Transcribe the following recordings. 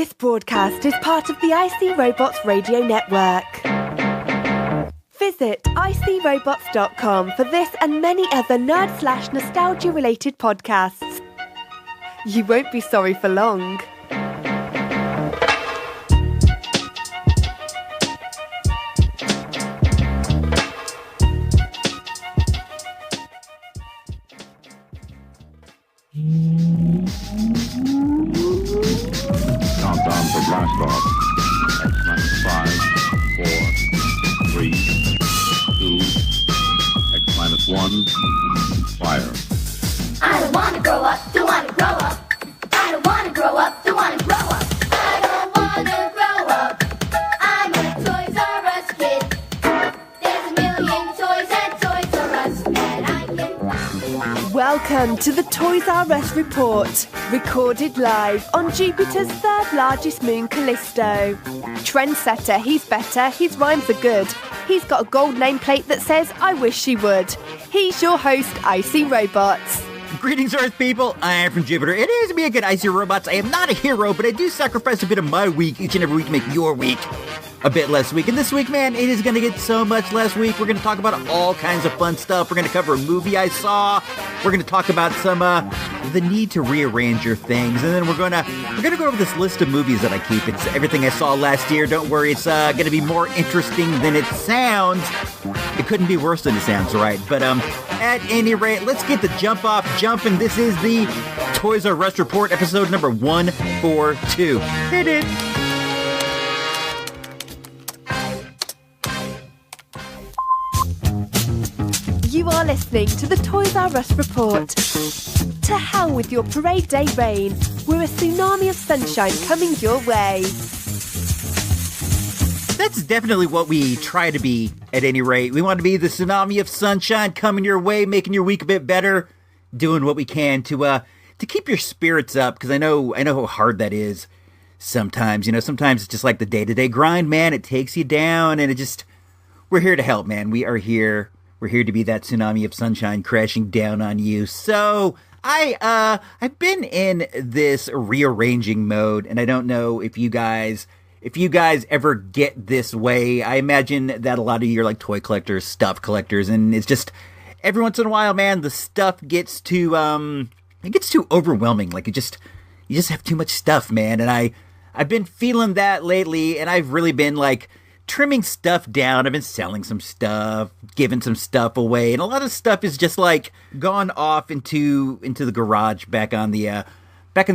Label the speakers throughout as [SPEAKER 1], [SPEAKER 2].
[SPEAKER 1] This broadcast is part of the IC Robots radio network. Visit icrobots.com for this and many other nerd/nostalgia-related podcasts. You won't be sorry for long.
[SPEAKER 2] Countdown for blast off. X-5, 4, 3, 2, X-1, fire.
[SPEAKER 3] I don't wanna grow up, don't wanna grow up. I don't wanna grow up, don't wanna grow up. I don't wanna grow up. I'm a Toys R Us kid. There's a million toys at Toys R Us that I can buy.
[SPEAKER 1] Welcome to the Toys R Us Report, recorded live on Jupiter's third largest moon, Callisto. Trendsetter, he's better, his rhymes are good. He's got a gold nameplate that says, I wish she would. He's your host, IC Robots.
[SPEAKER 4] Greetings, Earth people. I am from Jupiter. It is me again, IC Robots. I am not a hero, but I do sacrifice a bit of my week each and every week to make your week a bit less week. And this week, man, it is going to get so much less week. We're going to talk about all kinds of fun stuff. We're going to cover a movie I saw. We're going to talk about some the need to rearrange your things, and then we're going to go over this list of movies that I keep. It's everything I saw last year. Don't worry, it's going to be more interesting than it sounds. It couldn't be worse than it sounds, right? But at any rate, let's get the jump off jumping. This is the Toys R Us Report, episode number 142. Hit it.
[SPEAKER 1] You are listening to the Toys R Us Report. To hell with your parade day rain. We're a tsunami of sunshine coming your way.
[SPEAKER 4] That's definitely what we try to be, at any rate. We want to be the tsunami of sunshine coming your way, making your week a bit better, doing what we can to keep your spirits up, because I know how hard that is sometimes. You know, sometimes it's just like the day-to-day grind, man. It takes you down, and we're here to help, man. We are here. We're here to be that tsunami of sunshine crashing down on you. So I've been in this rearranging mode, and I don't know if you guys ever get this way. I imagine that a lot of you are like toy collectors, stuff collectors, and it's just every once in a while, man, the stuff gets too overwhelming. Like you just have too much stuff, man. And I've been feeling that lately, and I've really been like trimming stuff down. I've been selling some stuff, giving some stuff away, and a lot of stuff is just like gone off into the garage back in the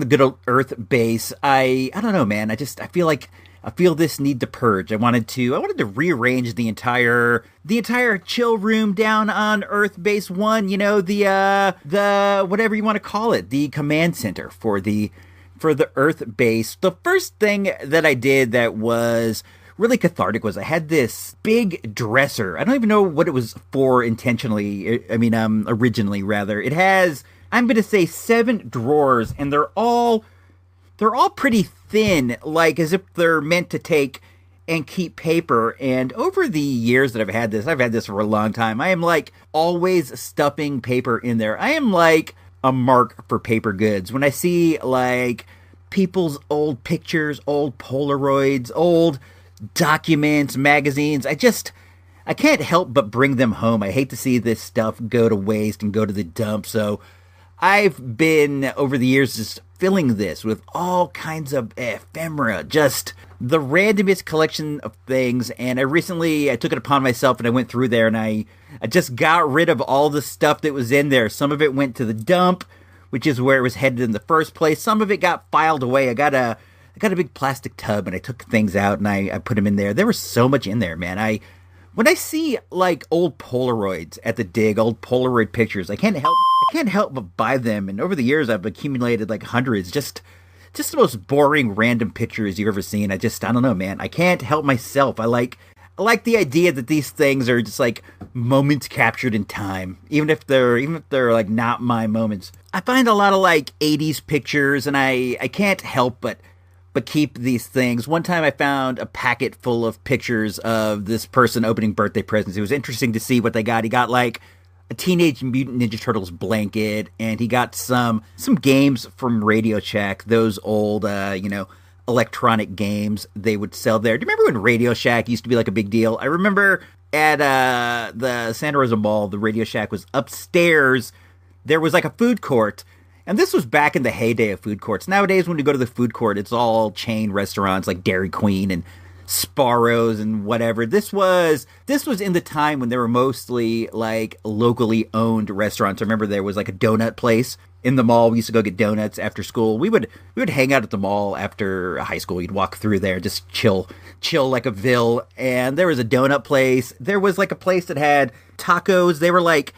[SPEAKER 4] good old Earth base. I don't know, man. I feel this need to purge. I wanted to rearrange the entire chill room down on Earth Base 1, you know, the whatever you want to call it, the command center for the Earth base. The first thing that I did that was really cathartic was I had this big dresser. I don't even know what it was for originally rather. It has, I'm going to say 7 drawers, and they're all pretty thin, like as if they're meant to take and keep paper. And over the years that I've had this for a long time, I am like always stuffing paper in there. I am like a mark for paper goods. When I see like people's old pictures, old Polaroids, old documents, magazines, I can't help but bring them home. I hate to see this stuff go to waste and go to the dump. So I've been, over the years, just filling this with all kinds of ephemera, just the randomest collection of things. And I took it upon myself, and I went through there, and I just got rid of all the stuff that was in there. Some of it went to the dump, which is where it was headed in the first place. Some of it got filed away. I got a big plastic tub, and I took things out, and I put them in there. There was so much in there, man. When I see like old Polaroids at the dig, old Polaroid pictures, I can't help but buy them. And over the years, I've accumulated like hundreds, just the most boring random pictures you've ever seen. I don't know, man. I can't help myself. I like the idea that these things are just like moments captured in time, even if they're like not my moments. I find a lot of like 80s pictures, and I can't help but keep these things. One time I found a packet full of pictures of this person opening birthday presents. It was interesting to see what they got. He got like a Teenage Mutant Ninja Turtles blanket, and he got some games from Radio Shack, those old, electronic games they would sell there. Do you remember when Radio Shack used to be like a big deal? I remember at the Santa Rosa Mall, the Radio Shack was upstairs. There was like a food court. And this was back in the heyday of food courts. Nowadays, when you go to the food court, it's all chain restaurants like Dairy Queen and Sparrows and whatever. This was in the time when there were mostly like locally owned restaurants. I remember there was like a donut place in the mall. We used to go get donuts after school. We would hang out at the mall after high school. You'd walk through there, just chill like a ville. And there was a donut place. There was like a place that had tacos. They were like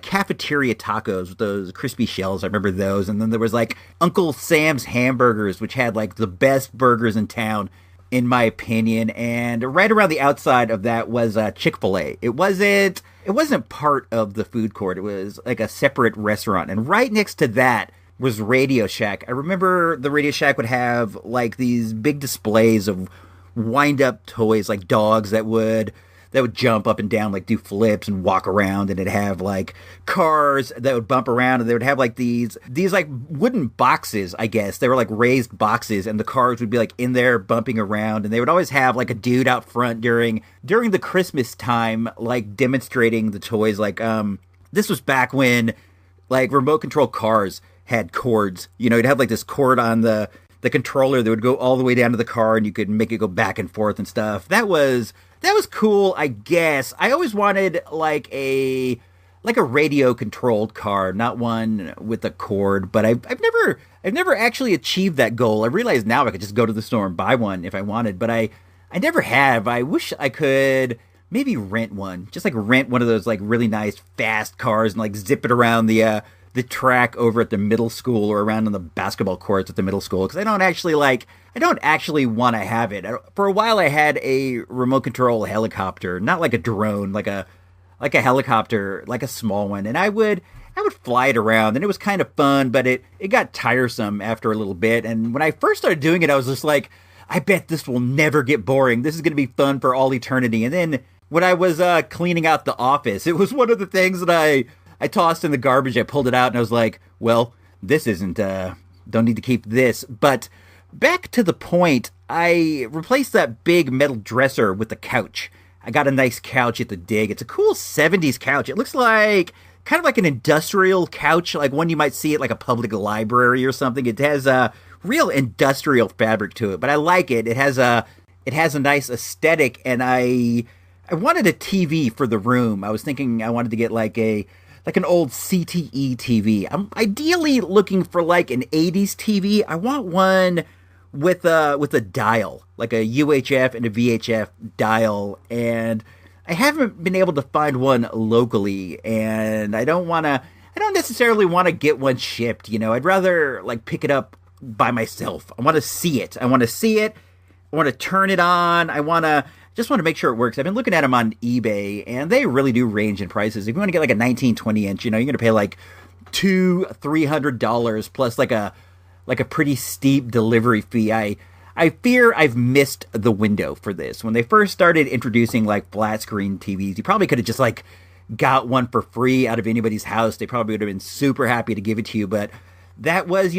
[SPEAKER 4] cafeteria tacos with those crispy shells. I remember those. And then there was like Uncle Sam's Hamburgers, which had like the best burgers in town, in my opinion. And right around the outside of that was Chick-fil-A. It wasn't part of the food court. It was like a separate restaurant. And right next to that was Radio Shack. I remember the Radio Shack would have like these big displays of wind-up toys, like dogs that would jump up and down, like do flips and walk around, and it'd have like cars that would bump around, and they would have like these like wooden boxes, I guess. They were like raised boxes, and the cars would be like in there bumping around, and they would always have like a dude out front during the Christmas time, like demonstrating the toys. Like, this was back when like remote control cars had cords. You know, you'd have like this cord on the controller that would go all the way down to the car, and you could make it go back and forth and stuff. That was cool, I guess. I always wanted like a radio controlled car, not one with a cord, but I've never actually achieved that goal. I realize now I could just go to the store and buy one if I wanted, but I never have. I wish I could maybe rent one. Just like rent one of those like really nice fast cars and like zip it around the track over at the middle school, or around on the basketball courts at the middle school, because I don't actually want to have it. For a while I had a remote control helicopter, not like a drone, like a helicopter, like a small one, and I would fly it around, and it was kind of fun, but it got tiresome after a little bit. And when I first started doing it, I was just like, I bet this will never get boring. This is going to be fun for all eternity. And then when I was cleaning out the office, it was one of the things that I tossed in the garbage. I pulled it out, and I was like, well, this isn't, don't need to keep this. But back to the point, I replaced that big metal dresser with the couch. I got a nice couch at the Dig. It's a cool 70s couch. It looks like kind of like an industrial couch, like one you might see at like a public library or something. It has a real industrial fabric to it, but I like it. It has a nice aesthetic, and I wanted a TV for the room. I was thinking I wanted to get like an old CTE TV. I'm ideally looking for like an 80s TV. I want one with a dial, like a UHF and a VHF dial, and I haven't been able to find one locally, and I don't necessarily want to get one shipped, you know. I'd rather like pick it up by myself. I want to see it. I want to turn it on. Just want to make sure it works. I've been looking at them on eBay, and they really do range in prices. If you want to get like a 1920 inch, you know, you're going to pay like $200-300 plus like a pretty steep delivery fee. I fear I've missed the window for this. When they first started introducing like flat screen TVs, you probably could have just like got one for free out of anybody's house. They probably would have been super happy to give it to you, but that was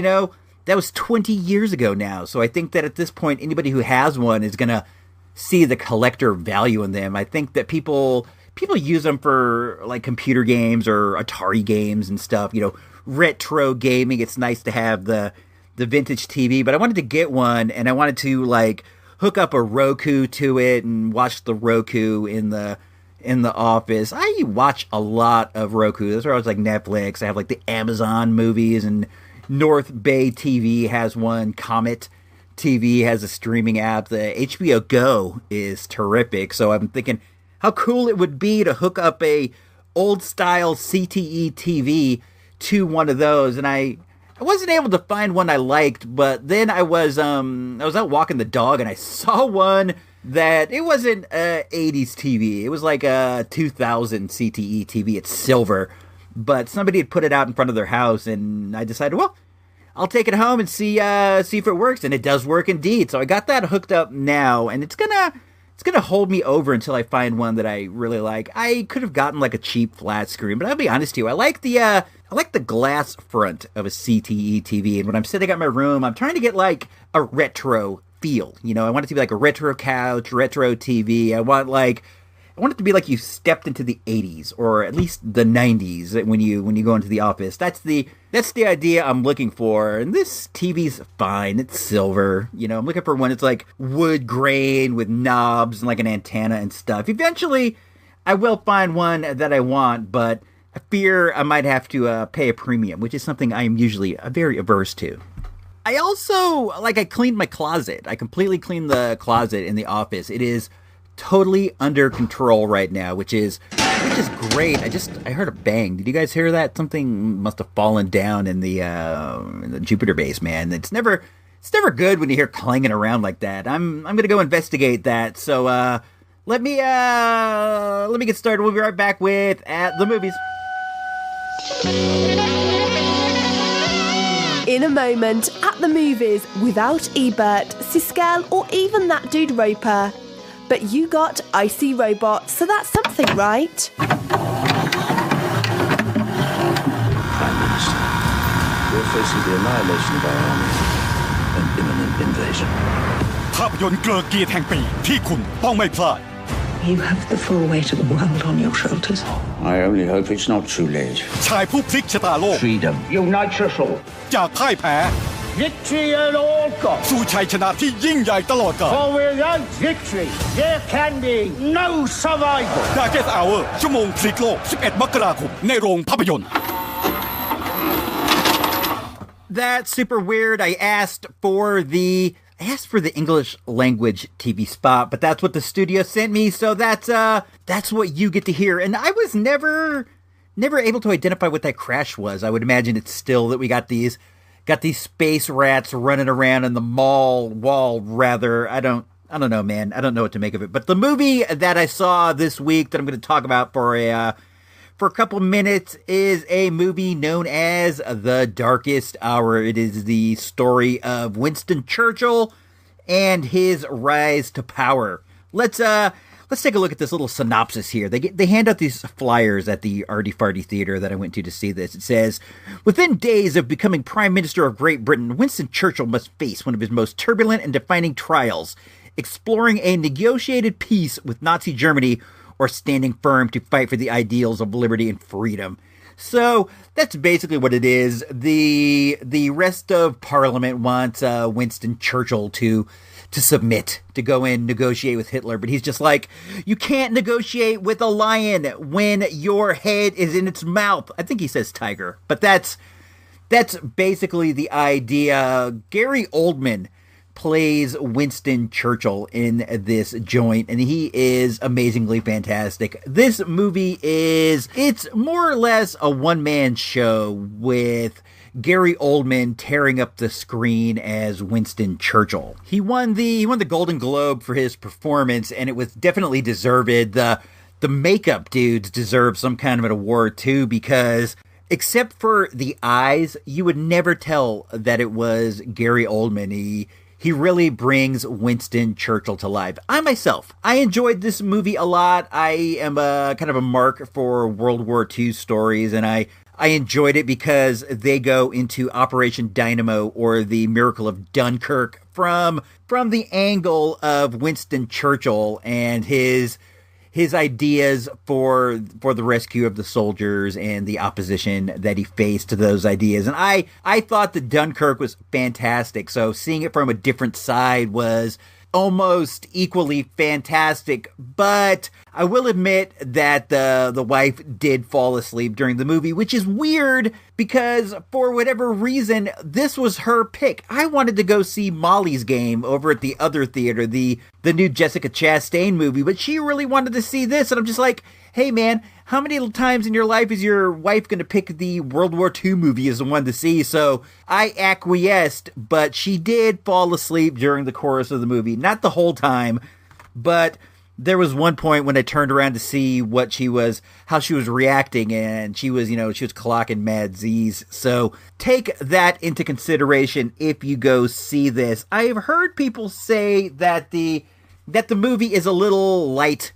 [SPEAKER 4] 20 years ago now. So I think that at this point, anybody who has one is going to see the collector value in them. I think that people use them for like computer games or Atari games and stuff, you know, retro gaming. It's nice to have the vintage TV, but I wanted to get one, and I wanted to like hook up a Roku to it and watch the Roku in the office. I watch a lot of Roku. That's where I was like Netflix. I have like the Amazon movies, and North Bay TV has one. Comet TV has a streaming app. The HBO Go is terrific. So I'm thinking how cool it would be to hook up a old style CTE TV to one of those. And I wasn't able to find one I liked, but then I was out walking the dog, and I saw one that it wasn't a 80s TV. It was like a 2000 CTE TV. It's silver, but somebody had put it out in front of their house, and I decided, well, I'll take it home and see if it works, and it does work indeed. So I got that hooked up now, and it's gonna hold me over until I find one that I really like. I could have gotten like a cheap flat screen, but I'll be honest with you, I like the I like the glass front of a CTE TV. And when I'm sitting at my room, I'm trying to get like a retro feel. You know, I want it to be like a retro couch, retro TV. I want it to be like you stepped into the 80s or at least the 90s when you go into the office. That's the idea I'm looking for. And this TV's fine. It's silver. You know, I'm looking for one that's like wood grain with knobs and like an antenna and stuff. Eventually, I will find one that I want, but I fear I might have to pay a premium, which is something I am usually very averse to. I also, I cleaned my closet. I completely cleaned the closet in the office. It is totally under control right now, which is great. I heard a bang. Did you guys hear that? Something must have fallen down in the Jupiter base, man. It's never good when you hear clanging around like that. I'm gonna go investigate that. So let me get started. We'll be right back with At the Movies.
[SPEAKER 1] In a moment, At the Movies, without Ebert, Siskel, or even that dude Roper. But you got Icy Robot, so that's something, right?
[SPEAKER 5] Prime Minister, we're facing the annihilation of our army, an imminent invasion.
[SPEAKER 6] ภาพยนตร์เกลือเกียรติแห่งปีที่คุณต้องไม่พลาด
[SPEAKER 7] You have the full weight of the world on your shoulders.
[SPEAKER 5] I only hope it's not too late.
[SPEAKER 6] ชายผู้พลิกชะตาโลก
[SPEAKER 5] Freedom unites us all.
[SPEAKER 6] จากพ่ายแพ้
[SPEAKER 8] Victory at all costs.
[SPEAKER 6] สู่ชัยชนะที่ยิ่งใหญ่ตลอดกาล
[SPEAKER 8] For without victory, there can be no survival.
[SPEAKER 6] Darkest Hour ชั่วโมงพลิกโลก 11 มกราคม ในโรงภาพยนตร์
[SPEAKER 4] That's super weird. I asked for the English language TV spot, but that's what the studio sent me, so that's what you get to hear. And I was never able to identify what that crash was. I would imagine it's still that we got these space rats running around in the mall wall, rather. I don't know, man. I don't know what to make of it. But the movie that I saw this week that I'm going to talk about for a couple minutes is a movie known as The Darkest Hour. It is the story of Winston Churchill and his rise to power. Let's take a look at this little synopsis here. They hand out these flyers at the Arty Farty Theater that I went to see this. It says, within days of becoming Prime Minister of Great Britain, Winston Churchill must face one of his most turbulent and defining trials, exploring a negotiated peace with Nazi Germany or standing firm to fight for the ideals of liberty and freedom. So that's basically what it is. The rest of Parliament wants Winston Churchill to submit, to go in, negotiate with Hitler. But he's just like, you can't negotiate with a lion when your head is in its mouth. I think he says tiger, but that's basically the idea. Gary Oldman plays Winston Churchill in this joint, and he is amazingly fantastic. This movie it's more or less a one-man show with Gary Oldman tearing up the screen as Winston Churchill. He won the Golden Globe for his performance, and it was definitely deserved. The makeup dudes deserve some kind of an award too, because except for the eyes, you would never tell that it was Gary Oldman. He really brings Winston Churchill to life. I enjoyed this movie a lot. I am kind of a mark for World War II stories, and I enjoyed it because they go into Operation Dynamo or the Miracle of Dunkirk from the angle of Winston Churchill and his ideas for the rescue of the soldiers and the opposition that he faced to those ideas. And I thought that Dunkirk was fantastic. So seeing it from a different side was almost equally fantastic. But I will admit that the wife did fall asleep during the movie, which is weird because for whatever reason, this was her pick. I wanted to go see Molly's Game over at the other theater, the new Jessica Chastain movie, but she really wanted to see this. And I'm just like, hey man, how many times in your life is your wife going to pick the World War II movie as the one to see? So I acquiesced, but she did fall asleep during the chorus of the movie. Not the whole time, but there was one point when I turned around to see how she was reacting, and she was clocking mad Z's. So take that into consideration if you go see this. I've heard people say that the movie is a little light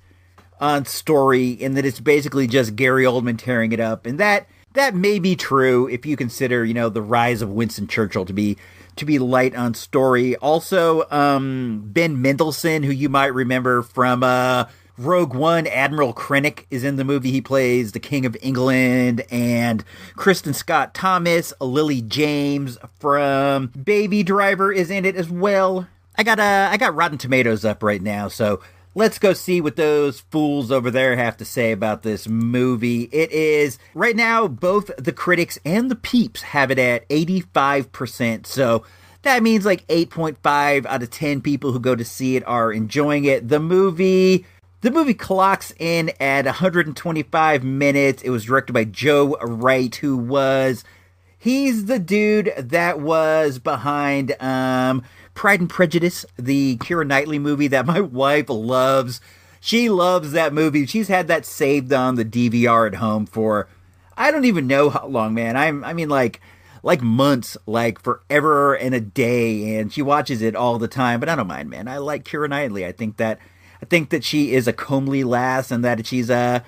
[SPEAKER 4] on story, and that it's basically just Gary Oldman tearing it up, and that that may be true if you consider, the rise of Winston Churchill to be light on story. Also, Ben Mendelsohn, who you might remember from Rogue One, Admiral Krennic is in the movie. He plays the King of England, and Kristen Scott Thomas, Lily James from Baby Driver is in it as well. I got Rotten Tomatoes up right now, so let's go see what those fools over there have to say about this movie. It is, right now, both the critics and the peeps have it at 85%, so that means like 8.5 out of 10 people who go to see it are enjoying it. The movie clocks in at 125 minutes. It was directed by Joe Wright, he's the dude that was behind Pride and Prejudice, the Keira Knightley movie that my wife loves. She loves that movie. She's had that saved on the DVR at home for, I don't even know how long, man. I mean, like months, like forever and a day, and she watches it all the time, but I don't mind, man. I like Keira Knightley. I think that she is a comely lass and that she's a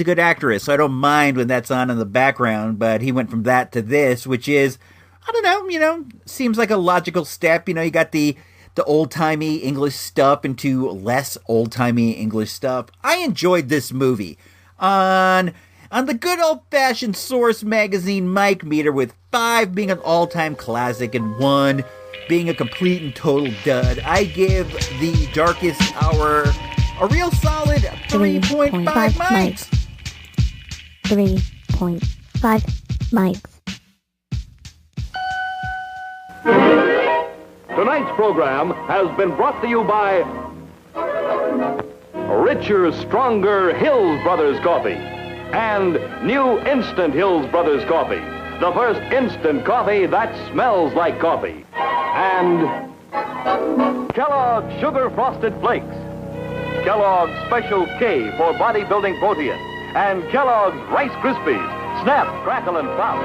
[SPEAKER 4] good actress, so I don't mind when that's on in the background, but he went from that to this, which is, I don't know, seems like a logical step. You got the old-timey English stuff into less old-timey English stuff. I enjoyed this movie on the good old-fashioned Source magazine mic meter, with 5 being an all-time classic and 1 being a complete and total dud. I give The Darkest Hour a real solid 3.5 mics.
[SPEAKER 9] 3.5 mics.
[SPEAKER 10] Tonight's program has been brought to you by richer, stronger Hills Brothers Coffee and new Instant Hills Brothers Coffee, the first instant coffee that smells like coffee. And Kellogg's Sugar Frosted Flakes, Kellogg's Special K for bodybuilding protein, and Kellogg's Rice Krispies, Snap, Crackle, and Pout.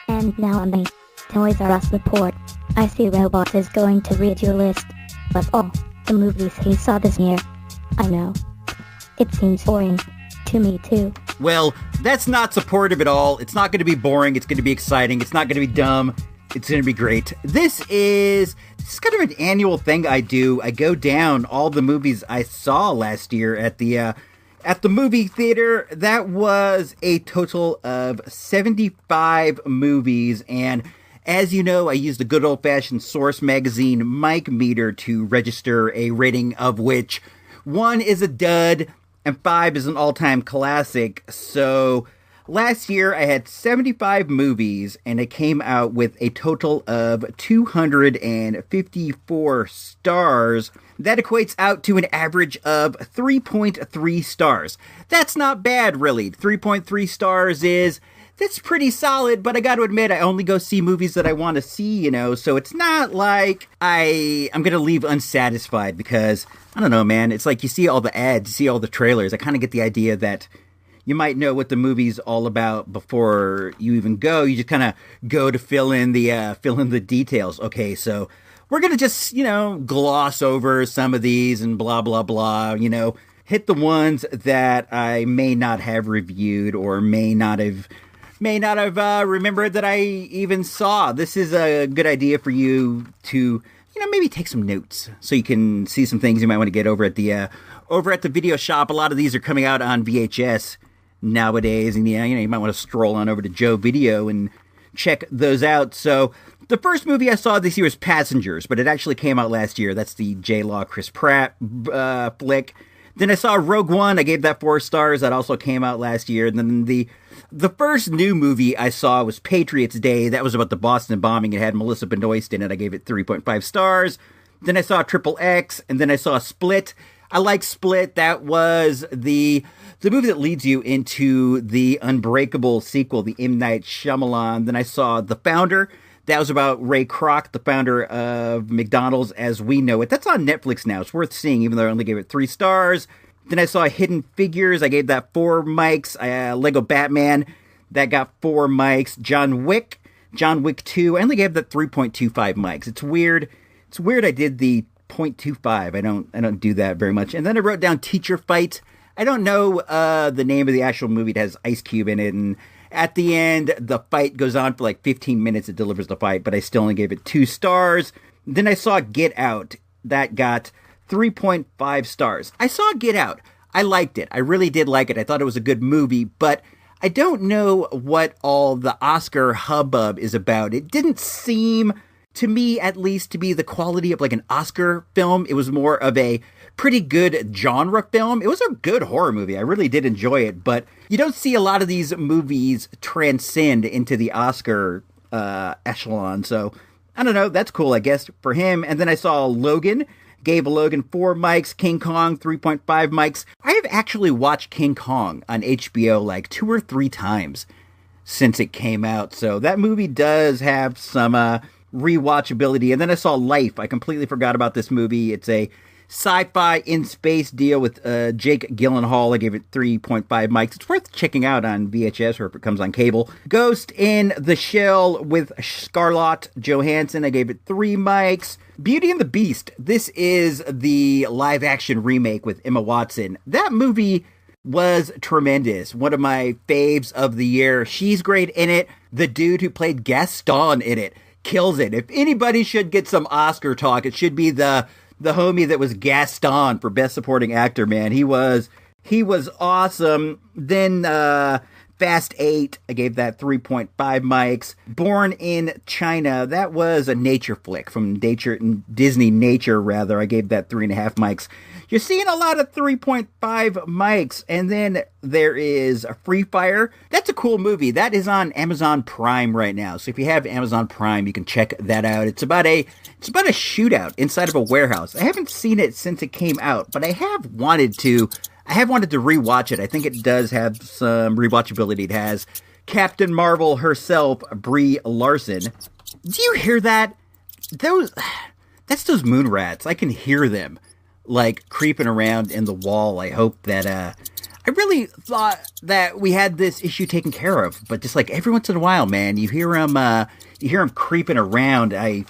[SPEAKER 9] And now on the Toys R Us report. I see Robot is going to read your list of all the movies he saw this year. I know. It seems boring. To me too.
[SPEAKER 4] Well, that's not supportive at all. It's not going to be boring. It's going to be exciting. It's not going to be dumb. It's going to be great. This is kind of an annual thing I do. I go down all the movies I saw last year at the movie theater. That was a total of 75 movies, and as you know, I use the good old-fashioned Source magazine mic meter to register a rating of which 1 is a dud and 5 is an all-time classic. So last year I had 75 movies, and it came out with a total of 254 stars. That equates out to an average of 3.3 stars. That's not bad, really. 3.3 stars that's pretty solid, but I gotta admit, I only go see movies that I want to see, so it's not like I'm gonna leave unsatisfied, because, I don't know, man, it's like you see all the ads, you see all the trailers, I kind of get the idea that you might know what the movie's all about before you even go. You just kind of go to fill in the details. Okay, so we're going to just, gloss over some of these and blah, blah, blah, hit the ones that I may not have reviewed or may not have remembered that I even saw. This is a good idea for you to, maybe take some notes so you can see some things you might want to get over at the video shop. A lot of these are coming out on VHS nowadays, and you might want to stroll on over to Joe Video and check those out. So the first movie I saw this year was Passengers, but it actually came out last year. That's the J-Law Chris Pratt flick. Then I saw Rogue One. I gave that 4 stars. That also came out last year. And then the first new movie I saw was Patriots Day. That was about the Boston bombing. It had Melissa Benoist in it. I gave it 3.5 stars. Then I saw Triple X, and then I saw Split. I like Split. That was the movie that leads you into the Unbreakable sequel, the M. Night Shyamalan. Then I saw The Founder. That was about Ray Kroc, the founder of McDonald's as we know it. That's on Netflix now. It's worth seeing, even though I only gave it 3 stars. Then I saw Hidden Figures. I gave that 4 mics. Lego Batman. That got 4 mics. John Wick 2. I only gave that 3.25 mics. It's weird. I did the 0.25. I don't do that very much. And then I wrote down Teacher Fight. I don't know the name of the actual movie. It has Ice Cube in it, and at the end, the fight goes on for like 15 minutes. It delivers the fight, but I still only gave it 2 stars. Then I saw Get Out. That got 3.5 stars. I saw Get Out. I liked it. I really did like it. I thought it was a good movie, but I don't know what all the Oscar hubbub is about. It didn't seem, to me at least, to be the quality of like an Oscar film. It was more of a pretty good genre film. It was a good horror movie. I really did enjoy it, but you don't see a lot of these movies transcend into the Oscar echelon. So I don't know. That's cool, I guess, for him. And then I saw Logan. Gave Logan 4 mics. King Kong 3.5 mics. I have actually watched King Kong on HBO like 2 or 3 times since it came out. So that movie does have some rewatchability. And then I saw Life. I completely forgot about this movie. It's a sci-fi in-space deal with Jake Gyllenhaal. I gave it 3.5 mics. It's worth checking out on VHS or if it comes on cable. Ghost in the Shell with Scarlett Johansson. I gave it 3 mics. Beauty and the Beast. This is the live-action remake with Emma Watson. That movie was tremendous. One of my faves of the year. She's great in it. The dude who played Gaston in it kills it. If anybody should get some Oscar talk, it should be the homie that was Gaston for Best Supporting Actor, man. He was awesome. Then Fast 8, I gave that 3.5 mics. Born in China, that was a nature flick from Disney Nature, rather. I gave that 3.5 mics. You're seeing a lot of 3.5 mics. And then there is Free Fire. That's a cool movie. That is on Amazon Prime right now. So if you have Amazon Prime, you can check that out. It's about a shootout inside of a warehouse. I haven't seen it since it came out, but I have wanted to rewatch it. I think it does have some rewatchability. It has Captain Marvel herself, Brie Larson. Do you hear that? That's those moon rats. I can hear them like creeping around in the wall. I hope that I really thought that we had this issue taken care of, but just like every once in a while, man, you hear them creeping around. I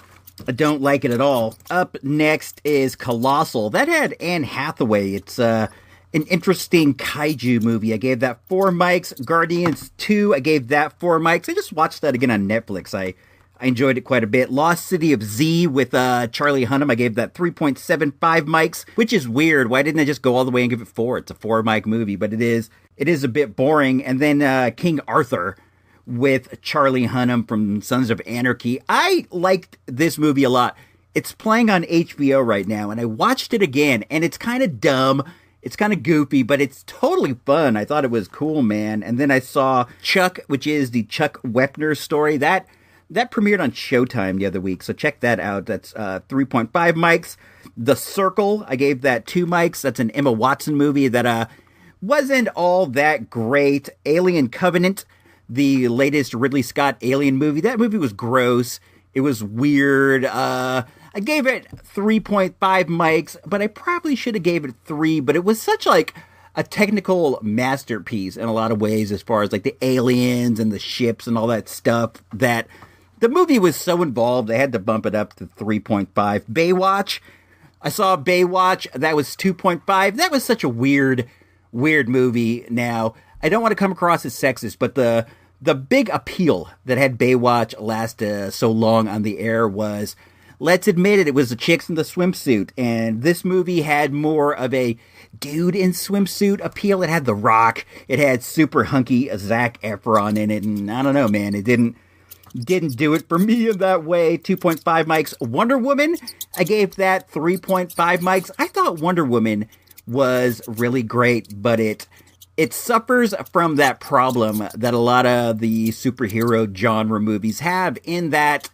[SPEAKER 4] don't like it at all. Up next is Colossal. That had Anne Hathaway. It's an interesting kaiju movie. I gave that 4 mics. Guardians 2, I gave that 4 mics. I just watched that again on Netflix. I enjoyed it quite a bit. Lost City of Z with Charlie Hunnam. I gave that 3.75 mics, which is weird. Why didn't I just go all the way and give it 4? It's a 4 mic movie, but it is a bit boring. And then King Arthur with Charlie Hunnam from Sons of Anarchy. I liked this movie a lot. It's playing on HBO right now, and I watched it again, and it's kind of dumb. It's kind of goofy, but it's totally fun. I thought it was cool, man. And then I saw Chuck, which is the Chuck Wepner story. That premiered on Showtime the other week, so check that out. That's 3.5 mics. The Circle, I gave that 2 mics. That's an Emma Watson movie that wasn't all that great. Alien Covenant, the latest Ridley Scott Alien movie. That movie was gross. It was weird. I gave it 3.5 mics, but I probably should have gave it 3, but it was such like a technical masterpiece in a lot of ways as far as like the aliens and the ships and all that stuff that the movie was so involved, they had to bump it up to 3.5. Baywatch, I saw Baywatch, that was 2.5. That was such a weird movie. Now, I don't want to come across as sexist, but the big appeal that had Baywatch last so long on the air was, let's admit it was the chicks in the swimsuit, and this movie had more of a dude in swimsuit appeal. It had The Rock, it had super hunky Zac Efron in it, and I don't know, man, it didn't do it for me in that way. 2.5 mics. Wonder Woman, I gave that 3.5 mics. I thought Wonder Woman was really great, but it suffers from that problem that a lot of the superhero genre movies have, in that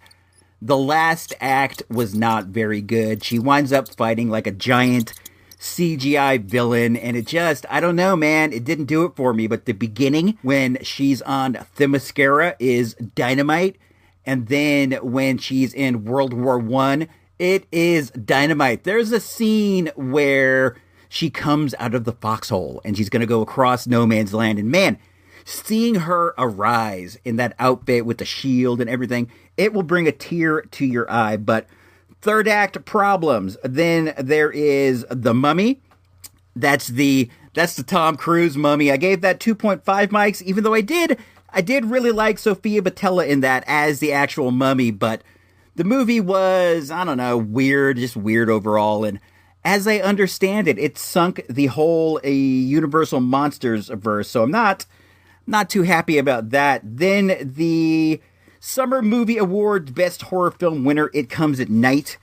[SPEAKER 4] the last act was not very good. She winds up fighting like a giant CGI villain, and it just, I don't know, man, it didn't do it for me. But the beginning, when she's on Themyscira, is dynamite, and then when she's in World War I, it is dynamite. There's a scene where she comes out of the foxhole, and she's going to go across no man's land, and man, seeing her arise in that outfit with the shield and everything, it will bring a tear to your eye. But Third act problems. Then there is The Mummy. That's the Tom Cruise Mummy. I gave that 2.5 mics, even though I did really like Sophia Boutella in that as the actual mummy, but the movie was, I don't know, weird, just weird overall. And as I understand it, it sunk the whole Universal Monsters verse. So I'm not too happy about that. Then the Summer Movie Awards Best Horror Film winner, It Comes at Night.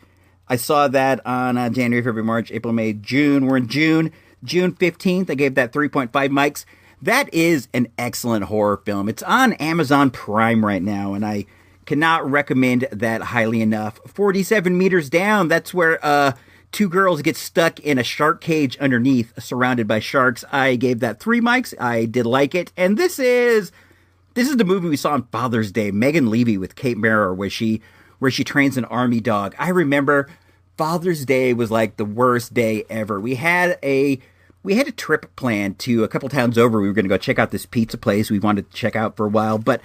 [SPEAKER 4] I saw that on January, February, March, April, May, June. We're in June. June 15th, I gave that 3.5 mics. That is an excellent horror film. It's on Amazon Prime right now, and I cannot recommend that highly enough. 47 meters down, that's where two girls get stuck in a shark cage underneath, surrounded by sharks. I gave that 3 mics. I did like it. And this is the movie we saw on Father's Day, Megan Levy with Kate Mara, where she trains an army dog. I remember Father's Day was like the worst day ever. We had a trip planned to a couple towns over. We were going to go check out this pizza place we wanted to check out for a while, but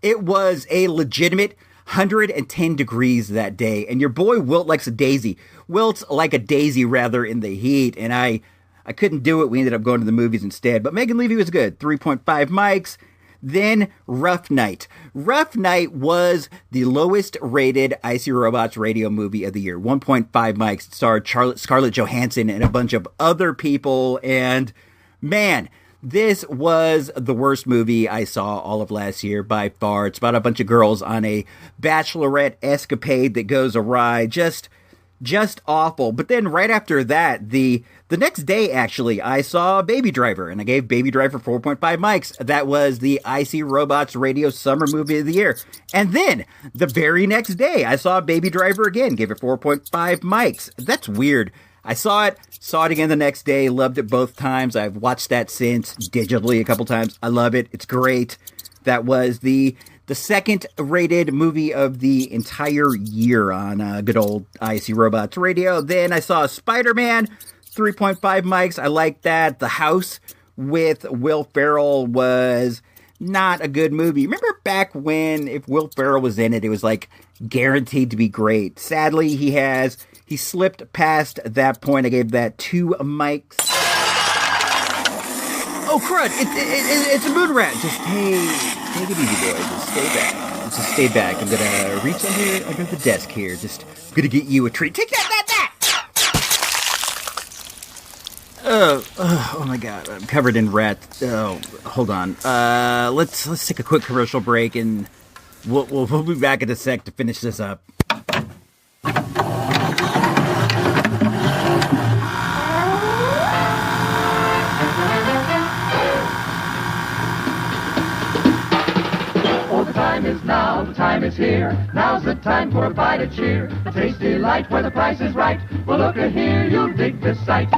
[SPEAKER 4] it was a legitimate 110 degrees that day, and your boy Wilt likes a daisy. Wilt's like a daisy, rather, in the heat, and I couldn't do it. We ended up going to the movies instead, but Megan Levy was good. 3.5 mics. Then Rough Night. Rough Night was the lowest rated IC Robots radio movie of the year. 1.5 mics. It starred Scarlett Johansson and a bunch of other people. And man, this was the worst movie I saw all of last year by far. It's about a bunch of girls on a bachelorette escapade that goes awry. Just awful. But then right after that, the next day, actually, I saw Baby Driver, and I gave Baby Driver 4.5 mics. That was the IC Robots Radio Summer Movie of the Year. And then, the very next day, I saw Baby Driver again, gave it 4.5 mics. That's weird. I saw it again the next day, loved it both times. I've watched that since, digitally a couple times. I love it. It's great. That was the second rated movie of the entire year on good old IC Robots Radio. Then I saw Spider-Man, 3.5 mics. I liked that. The House with Will Ferrell was not a good movie. Remember back when if Will Ferrell was in it, it was like guaranteed to be great. Sadly, he slipped past that point. I gave that 2 mics. Oh, crud. It's a moon rat. Just take it easy, boy. Just stay back. I'm going to reach under the desk here. Just going to get you a treat. Take that! Oh my God. I'm covered in rats. Oh, hold on. Let's take a quick commercial break, and we'll be back in a sec to finish this up.
[SPEAKER 11] Now, the time is here. Now's the time for a bite of cheer. A tasty light where the price is right. Well, look here, you'll dig this sight.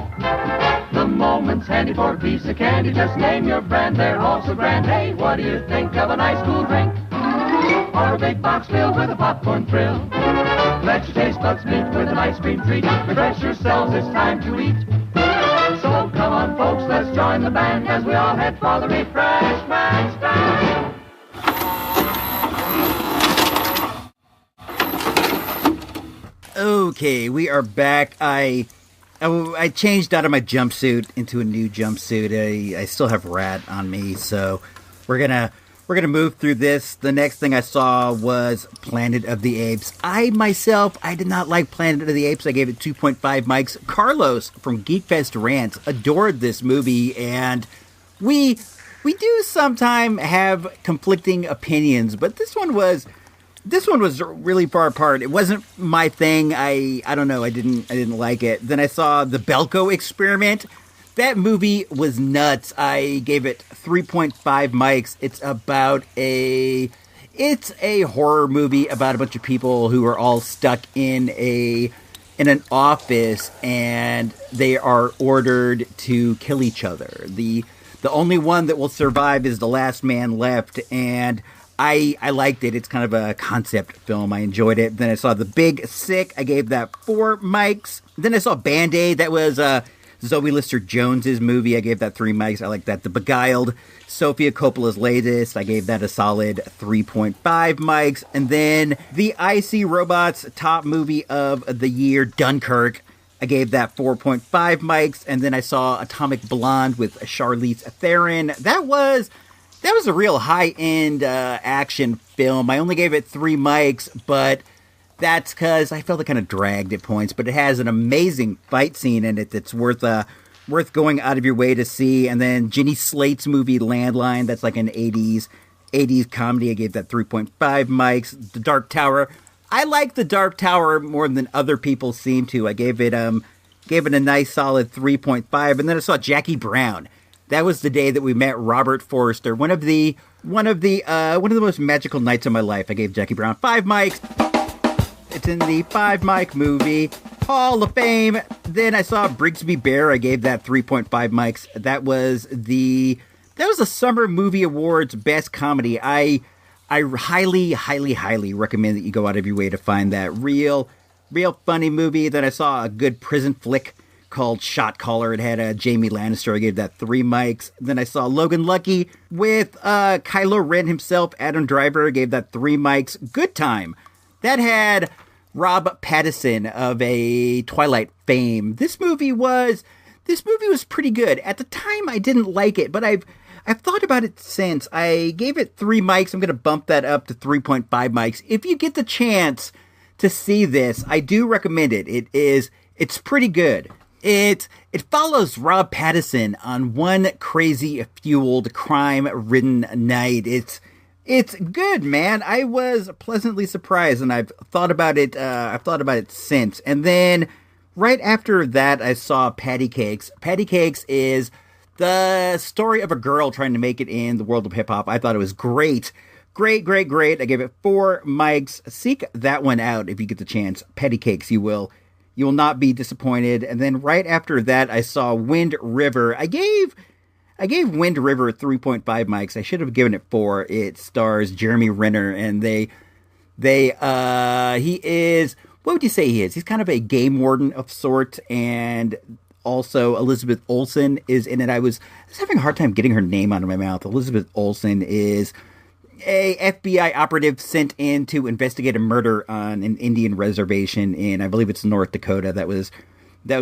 [SPEAKER 11] The moment's handy for a piece of candy. Just name your brand, they're all so grand. Hey, what do you think of a nice cool drink? Or a big box filled with a popcorn thrill? Let your taste buds meet with an ice cream treat. Refresh yourselves, it's time to eat. So come on, folks, let's join the band as we all head for the refreshment stand.
[SPEAKER 4] Okay, we are back. I changed out of my jumpsuit into a new jumpsuit. I still have rat on me, so we're gonna move through this. The next thing I saw was Planet of the Apes. I did not like Planet of the Apes. I gave it 2.5 mics. Carlos from Geekfest Rants adored this movie, and we do sometimes have conflicting opinions, but this one was really far apart. It wasn't my thing. I don't know. I didn't like it. Then I saw The Belko Experiment. That movie was nuts. I gave it 3.5 mics. It's a horror movie about a bunch of people who are all stuck in an office, and they are ordered to kill each other. The only one that will survive is the last man left, and I liked it. It's kind of a concept film. I enjoyed it. Then I saw The Big Sick. I gave that 4 mics. Then I saw Band-Aid. That was Zoe Lister-Jones's movie, I gave that 3 mics. I like that. The Beguiled, Sofia Coppola's latest, I gave that a solid 3.5 mics. And then the IC Robots top movie of the year, Dunkirk, I gave that 4.5 mics. And then I saw Atomic Blonde with Charlize Theron. That was a real high-end action film. I only gave it 3 mics, but that's because I felt it kind of dragged at points. But it has an amazing fight scene in it that's worth going out of your way to see. And then Jenny Slate's movie Landline, that's like an 80s comedy. I gave that 3.5 mics. The Dark Tower, I like The Dark Tower more than other people seem to. I gave it a nice solid 3.5. And then I saw Jackie Brown. That was the day that we met Robert Forster. One of the most magical nights of my life. I gave Jackie Brown 5 mics. It's in the 5 mic movie Hall of Fame. Then I saw Brigsby Bear. I gave that 3.5 mics. That was the Summer Movie Awards Best Comedy. I highly, highly, highly recommend that you go out of your way to find that real funny movie. Then I saw a good prison flick called Shot Caller. It had Jamie Lannister. I gave that 3 mics. Then I saw Logan Lucky with Kylo Ren himself, Adam Driver. I gave that 3 mics. Good time. That had Rob Pattinson of a Twilight fame. This movie was pretty good. At the time, I didn't like it, but I've thought about it since. I gave it 3 mics. I'm going to bump that up to 3.5 mics. If you get the chance to see this, I do recommend it. It's pretty good. It follows Rob Pattinson on one crazy fueled crime-ridden night. It's good, man. I was pleasantly surprised, and I've thought about it. I've thought about it since. And then right after that, I saw Patty Cakes. Patty Cakes is the story of a girl trying to make it in the world of hip hop. I thought it was great. Great. I gave it 4 mics. Seek that one out if you get the chance. Patty Cakes, you will not be disappointed. And then right after that, I saw Wind River. I gave Wind River 3.5 mics. I should have given it 4. It stars Jeremy Renner, and he is, what would you say he is? He's kind of a game warden of sorts, and also Elizabeth Olsen is in it. I was having a hard time getting her name out of my mouth. Elizabeth Olsen is a FBI operative sent in to investigate a murder on an Indian reservation in, I believe it's North Dakota. That was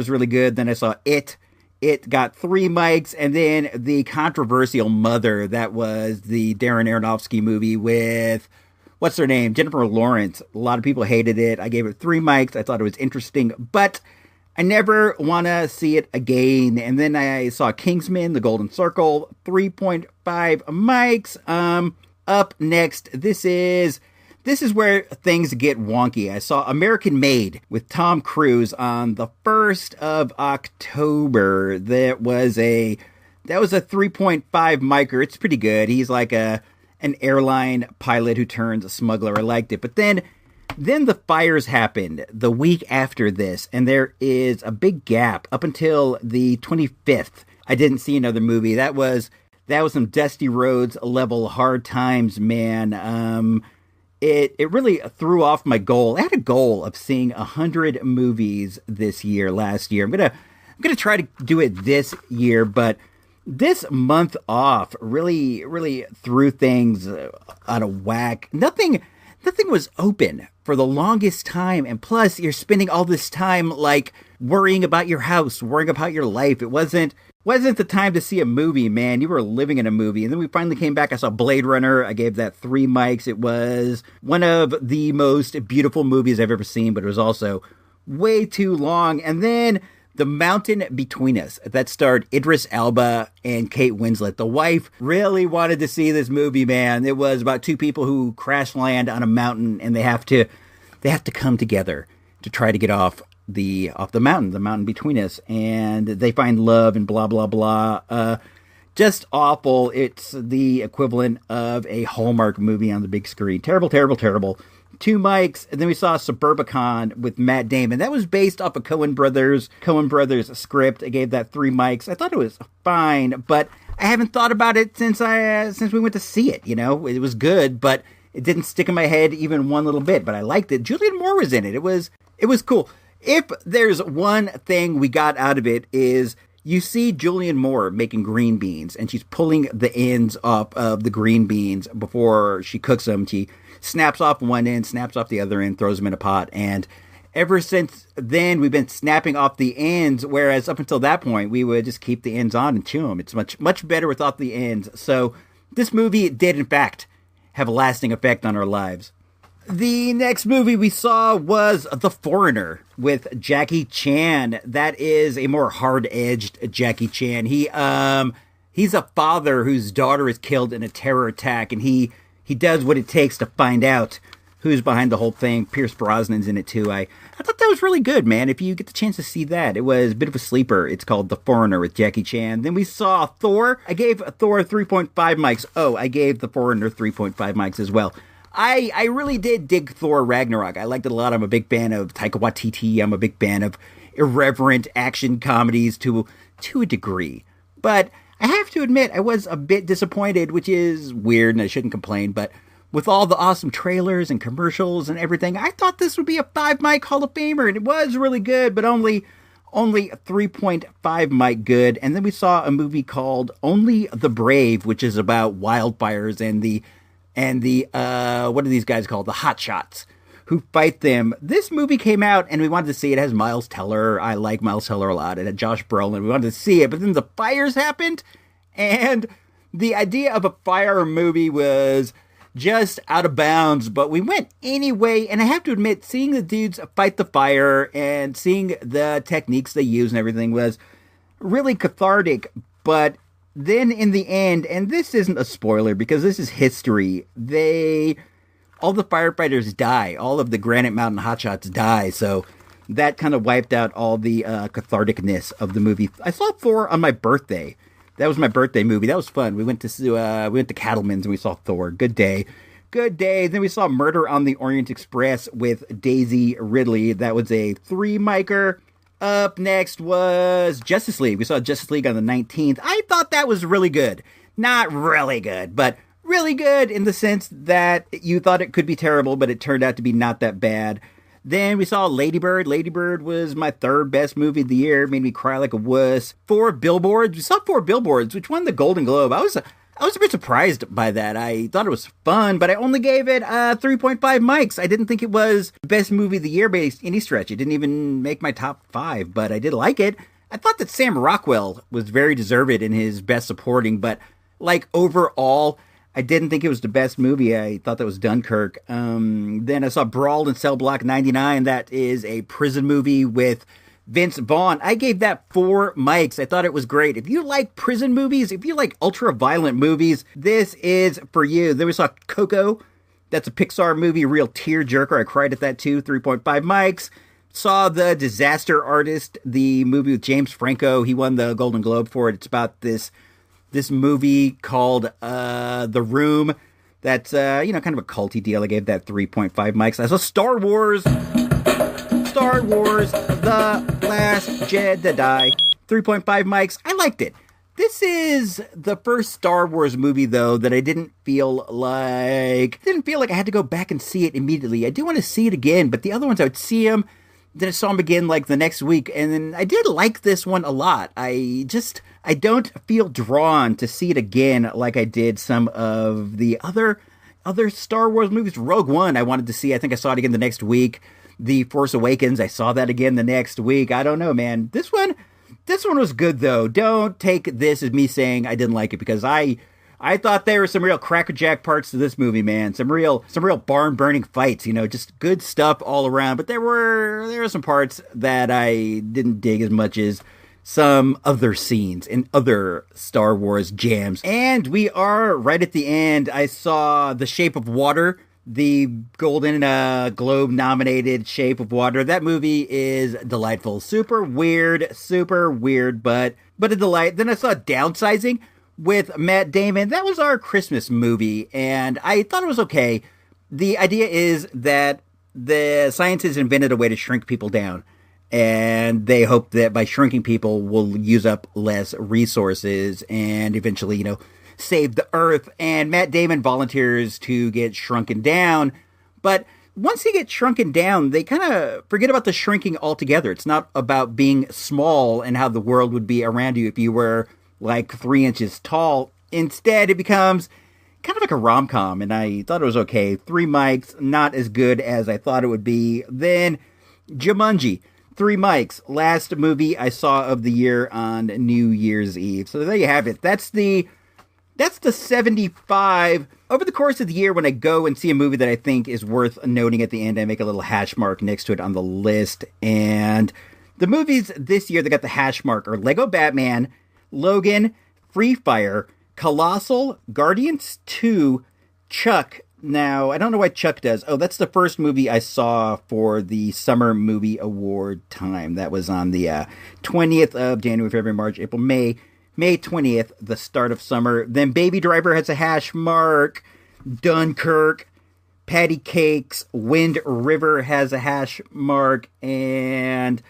[SPEAKER 4] really good. Then I saw It. It got 3 mics, and then the controversial Mother, that was the Darren Aronofsky movie with, what's her name, Jennifer Lawrence. A lot of people hated it. I gave it 3 mics. I thought it was interesting, but I never want to see it again. And then I saw Kingsman, The Golden Circle, 3.5 mics. Up next, this is where things get wonky. I saw American Made with Tom Cruise on the 1st of October. That was a 3.5 micer. It's pretty good. He's like an airline pilot who turns a smuggler. I liked it. But then the fires happened the week after this, and there is a big gap up until the 25th. I didn't see another movie. That was some Dusty Rhodes level hard times, man. It really threw off my goal. I had a goal of seeing 100 movies last year. I'm gonna try to do it this year, but this month off really threw things out of whack. Nothing was open for the longest time, and plus you're spending all this time like worrying about your house, worrying about your life. It wasn't the time to see a movie, man. You were living in a movie. And then we finally came back. I saw Blade Runner. I gave that 3 mics. It was one of the most beautiful movies I've ever seen, but it was also way too long. And then The Mountain Between Us, that starred Idris Elba and Kate Winslet. The wife really wanted to see this movie, man. It was about 2 people who crash land on a mountain, and they have to come together to try to get off the mountain between us, and they find love and blah blah blah. Just awful. It's the equivalent of a Hallmark movie on the big screen. Terrible. 2 mics, and then we saw Suburbicon with Matt Damon. That was based off a Coen Brothers script. I gave that 3 mics. I thought it was fine, but I haven't thought about it since we went to see it. You know, it was good, but it didn't stick in my head even one little bit. But I liked it. Julianne Moore was in it. It was cool. If there's one thing we got out of it is you see Julianne Moore making green beans, and she's pulling the ends off of the green beans before she cooks them. She snaps off one end, snaps off the other end, throws them in a pot, and ever since then, we've been snapping off the ends, whereas up until that point, we would just keep the ends on and chew them. It's much better without the ends. So this movie did, in fact, have a lasting effect on our lives. The next movie we saw was The Foreigner with Jackie Chan. That is a more hard-edged Jackie Chan. He's a father whose daughter is killed in a terror attack, and he does what it takes to find out who's behind the whole thing. Pierce Brosnan's in it too. I thought that was really good, man. If you get the chance to see that, it was a bit of a sleeper. It's called The Foreigner with Jackie Chan. Then we saw Thor. I gave Thor 3.5 mics. Oh, I gave The Foreigner 3.5 mics as well. I really did dig Thor Ragnarok. I liked it a lot. I'm a big fan of Taika Waititi. I'm a big fan of irreverent action comedies to a degree. But I have to admit, I was a bit disappointed, which is weird, and I shouldn't complain, but with all the awesome trailers and commercials and everything, I thought this would be a 5-mic Hall of Famer, and it was really good, but only 3.5 mic good. And then we saw a movie called Only the Brave, which is about wildfires and the what are these guys called? The Hot Shots, who fight them. This movie came out, and we wanted to see it. It has Miles Teller. I like Miles Teller a lot. It had Josh Brolin. We wanted to see it, but then the fires happened, and the idea of a fire movie was just out of bounds, but we went anyway, and I have to admit, seeing the dudes fight the fire and seeing the techniques they use and everything was really cathartic. But then in the end, and this isn't a spoiler because this is history, all the firefighters die. All of the Granite Mountain hotshots die, so that kind of wiped out all the catharticness of the movie. I saw Thor on my birthday. That was my birthday movie. That was fun. We went to Cattleman's and we saw Thor. Good day. Then we saw Murder on the Orient Express with Daisy Ridley. That was a 3-micer. Up next was Justice League. We saw Justice League on the 19th. I thought that was really good. Not really good, but really good in the sense that you thought it could be terrible, but it turned out to be not that bad. Then we saw Lady Bird. Lady Bird was my third best movie of the year. Made me cry like a wuss. 4 Billboards. We saw 4 Billboards, which won the Golden Globe. I was a bit surprised by that. I thought it was fun, but I only gave it 3.5 mics. I didn't think it was the best movie of the year by any stretch. It didn't even make my top 5, but I did like it. I thought that Sam Rockwell was very deserved in his best supporting, but like overall, I didn't think it was the best movie. I thought that was Dunkirk. Then I saw Brawl in Cell Block 99. That is a prison movie with Vince Vaughn. I gave that 4 mics. I thought it was great. If you like prison movies, if you like ultra-violent movies, this is for you. Then we saw Coco. That's a Pixar movie, real tear-jerker. I cried at that too, 3.5 mics. Saw The Disaster Artist, the movie with James Franco. He won the Golden Globe for it. It's about this movie called The Room. That's, kind of a culty deal. I gave that 3.5 mics. I saw Star Wars, The Last Jedi, 3.5 mics. I liked it. This is the first Star Wars movie, though, that I didn't feel like I had to go back and see it immediately. I do want to see it again, but the other ones I would see them, then I saw them again like the next week, and then I did like this one a lot. I don't feel drawn to see it again like I did some of the other Star Wars movies. Rogue One I wanted to see. I think I saw it again the next week. The Force Awakens, I saw that again the next week. I don't know, man. This one was good, though. Don't take this as me saying I didn't like it, because I thought there were some real crackerjack parts to this movie, man. Some real barn-burning fights, just good stuff all around. But there were some parts that I didn't dig as much as some other scenes in other Star Wars jams. And we are right at the end. I saw The Shape of Water, the Golden Globe nominated Shape of Water. That movie is delightful. Super weird, but a delight. Then I saw Downsizing with Matt Damon. That was our Christmas movie, and I thought it was okay. The idea is that the science has invented a way to shrink people down, and they hope that by shrinking people will use up less resources and eventually, save the earth. And Matt Damon volunteers to get shrunken down. But once they get shrunken down, they kind of forget about the shrinking altogether. It's not about being small and how the world would be around you if you were like 3 inches tall. Instead, it becomes kind of like a rom-com, and I thought it was okay. 3 mics, not as good as I thought it would be. Then Jumanji, 3 mics, last movie I saw of the year on New Year's Eve. So there you have it. That's the 75. Over the course of the year, when I go and see a movie that I think is worth noting at the end, I make a little hash mark next to it on the list. And the movies this year that got the hash mark are Lego Batman, Logan, Free Fire, Colossal, Guardians 2, Chuck. Now, I don't know why Chuck does. Oh, that's the first movie I saw for the Summer Movie Award time. That was on the 20th of January, February, March, April, May 20th, the start of summer. Then Baby Driver has a hash mark. Dunkirk, Patty Cakes, Wind River has a hash mark. And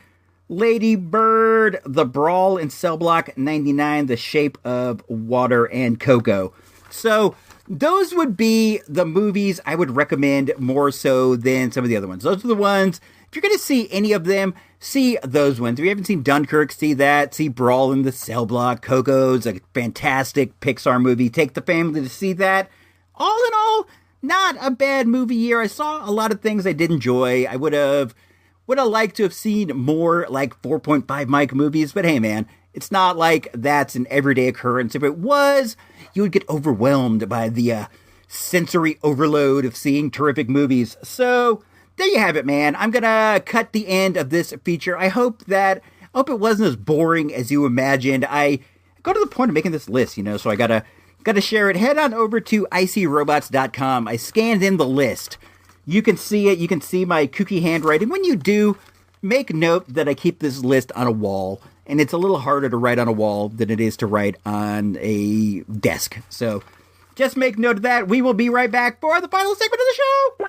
[SPEAKER 4] Lady Bird, The Brawl in Cell Block 99, The Shape of Water, and Coco. So those would be the movies I would recommend more so than some of the other ones. Those are the ones, if you're going to see any of them, see those ones. If you haven't seen Dunkirk, see that. See Brawl in the Cell Block. Coco's a fantastic Pixar movie. Take the family to see that. All in all, not a bad movie year. I saw a lot of things I did enjoy. I would have liked to have seen more like 4.5 mic movies, but hey man, it's not like that's an everyday occurrence. If it was, you would get overwhelmed by the sensory overload of seeing terrific movies. So there you have it, man. I'm gonna cut the end of this feature. I hope it wasn't as boring as you imagined. I go to the point of making this list, so I gotta share it. Head on over to icrobots.com. I scanned in the list. You can see it. You can see my kooky handwriting. When you do, make note that I keep this list on a wall, and it's a little harder to write on a wall than it is to write on a desk. So just make note of that. We will be right back for the final segment of the show.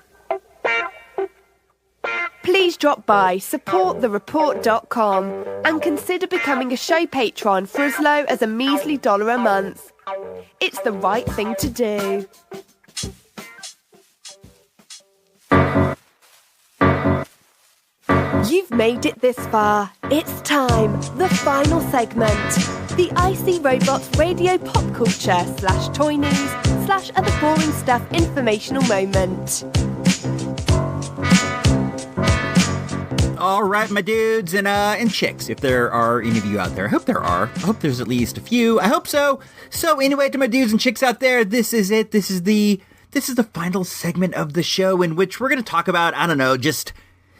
[SPEAKER 1] Please drop by supportthereport.com and consider becoming a show patron for as low as a measly $1 a month. It's the right thing to do. You've made it this far. It's time. The final segment. The IC Robots Radio Pop Culture / Toy News / Other Boring Stuff informational moment.
[SPEAKER 4] All right, my dudes and chicks, if there are any of you out there. I hope there are. I hope there's at least a few. I hope so. So anyway, to my dudes and chicks out there, this is it. This is the final segment of the show in which we're going to talk about, I don't know, just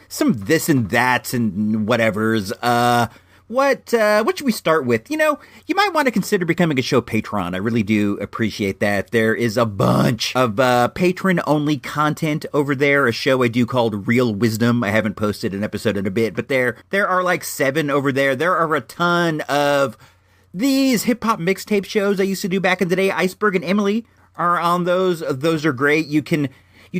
[SPEAKER 4] some this and that's and whatevers. What should we start with? You might want to consider becoming a show patron. I really do appreciate that. There is a bunch of patron-only content over there. A show I do called Real Wisdom. I haven't posted an episode in a bit, but there are like 7 over there. There are a ton of these hip-hop mixtape shows I used to do back in the day. Iceberg and Emily are on those. Those are great. You can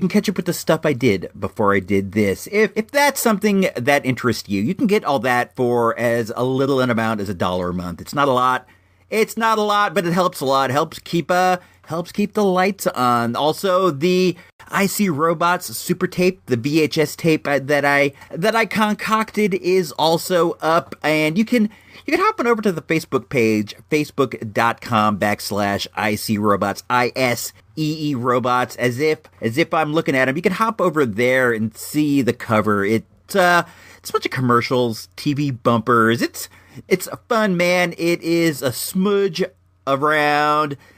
[SPEAKER 4] catch up with the stuff I did before I did this. If that's something that interests you, you can get all that for as a little an amount as $1 a month. It's not a lot. But it helps a lot. It helps keep the lights on. Also, the IC Robots Supertape, the VHS tape that I concocted, is also up, and you can hop on over to the Facebook page, facebook.com/IC Robots, ISEE Robots, as if I'm looking at them. You can hop over there and see the cover. It's a bunch of commercials, TV bumpers. It's fun, man. It is a smudge over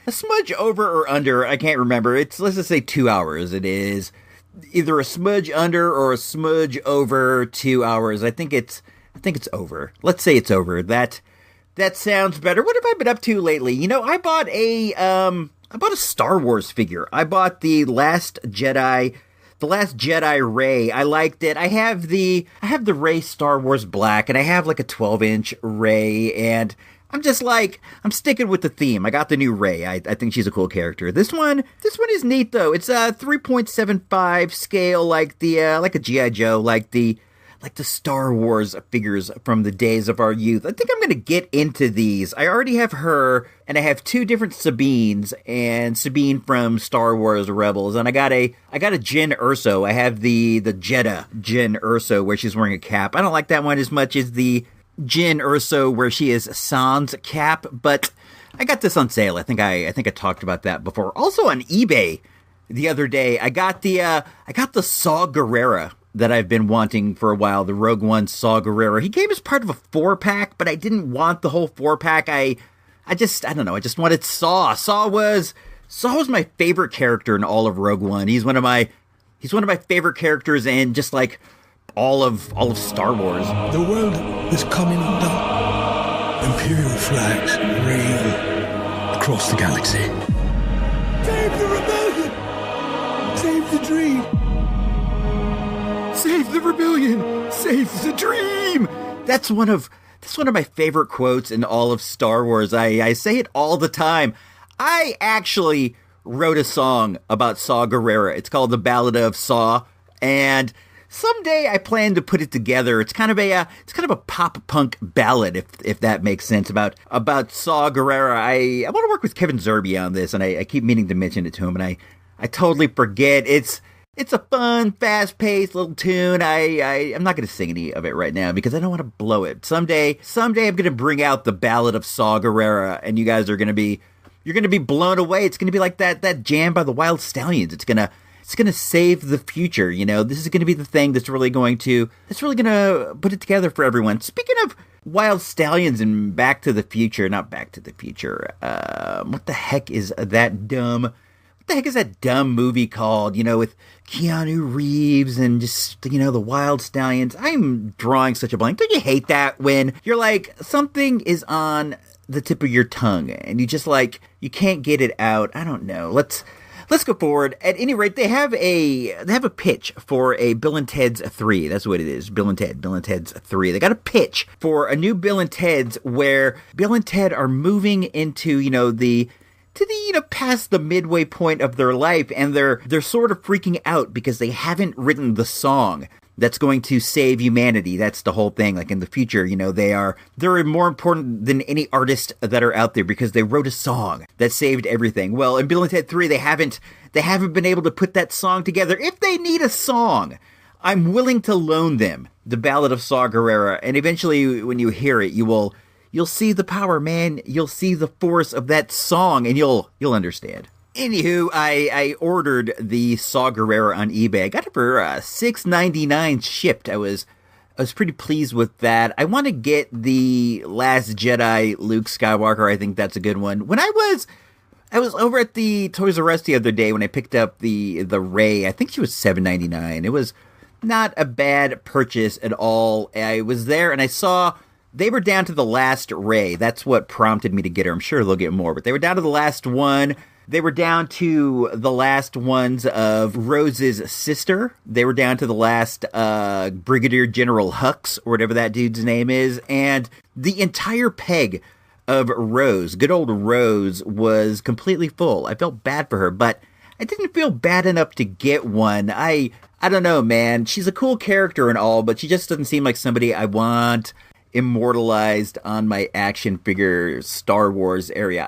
[SPEAKER 4] or under. I can't remember. Let's just say 2 hours. It is either a smudge under or a smudge over 2 hours. I think it's over. Let's say it's over. That sounds better. What have I been up to lately? I bought a Star Wars figure. I bought the Last Jedi Rey. I liked it. I have the Rey Star Wars Black, and I have like a 12-inch Rey, and I'm sticking with the theme. I got the new Rey. I think she's a cool character. This one is neat though. It's a 3.75 scale, like a G.I. Joe, like the like the Star Wars figures from the days of our youth. I think I'm going to get into these. I already have her, and I have 2 different Sabines, and Sabine from Star Wars Rebels, and I got a Jyn Erso. I have the Jedha Jyn Erso where she's wearing a cap. I don't like that one as much as the Jyn Erso where she is sans cap, but I got this on sale. I think I talked about that before. Also on eBay the other day, I got the Saw Gerrera that I've been wanting for a while, the Rogue One Saw Gerrera. He came as part of a 4-pack, but I didn't want the whole 4-pack. I don't know, I just wanted Saw. Saw was my favorite character in all of Rogue One. He's one of my favorite characters in just like all of Star Wars.
[SPEAKER 12] The world is coming undone. Imperial flags reign across the galaxy.
[SPEAKER 13] Save the rebellion! Save the dream!
[SPEAKER 4] Save the rebellion! Save the dream! That's one of my favorite quotes in all of Star Wars. I say it all the time. I actually wrote a song about Saw Gerrera. It's called The Ballad of Saw, and someday I plan to put it together. It's kind of a pop punk ballad, if that makes sense, about Saw Gerrera. I want to work with Kevin Zerbe on this, and I keep meaning to mention it to him, and I totally forget. It's a fun, fast-paced little tune. I'm not going to sing any of it right now because I don't want to blow it. Someday I'm going to bring out the Ballad of Saw Gerrera, and you guys are going to be blown away. It's going to be like that jam by the Wild Stallions. It's going to save the future. You know, this is going to be the thing that's really going to put it together for everyone. Speaking of Wild Stallions and Back to the Future, not Back to the Future. What the heck is that dumb? What the heck is that dumb movie called, with Keanu Reeves and just, the Wild Stallions? I'm drawing such a blank. Don't you hate that when you're like, something is on the tip of your tongue and you just you can't get it out? I don't know. Let's go forward. At any rate, they have a pitch for a Bill and Ted's 3. That's what it is. Bill and Ted's 3. They got a pitch for a new Bill and Ted's where Bill and Ted are moving into, past the midway point of their life, and they're sort of freaking out because they haven't written the song that's going to save humanity. That's the whole thing. Like in the future, they're more important than any artist that are out there because they wrote a song that saved everything. Well, in Bill and Ted 3, they haven't been able to put that song together. If they need a song, I'm willing to loan them The Ballad of Saw Gerrera, and eventually when you hear it, you'll see the power, man. You'll see the force of that song, and you'll understand. Anywho, I ordered the Saw Gerrera on eBay. I got it for $6.99 shipped. I was pretty pleased with that. I want to get the Last Jedi Luke Skywalker. I think that's a good one. When I was over at the Toys R Us the other day when I picked up the Rey. I think she was $7.99. It was not a bad purchase at all. I was there and I saw they were down to the last Rey. That's what prompted me to get her. I'm sure they'll get more, but they were down to the last one. They were down to the last ones of Rose's sister. They were down to the last Brigadier General Hux, or whatever that dude's name is. And the entire peg of Rose, good old Rose, was completely full. I felt bad for her, but I didn't feel bad enough to get one. I don't know, man. She's a cool character and all, but she just doesn't seem like somebody I want immortalized on my action figure Star Wars area.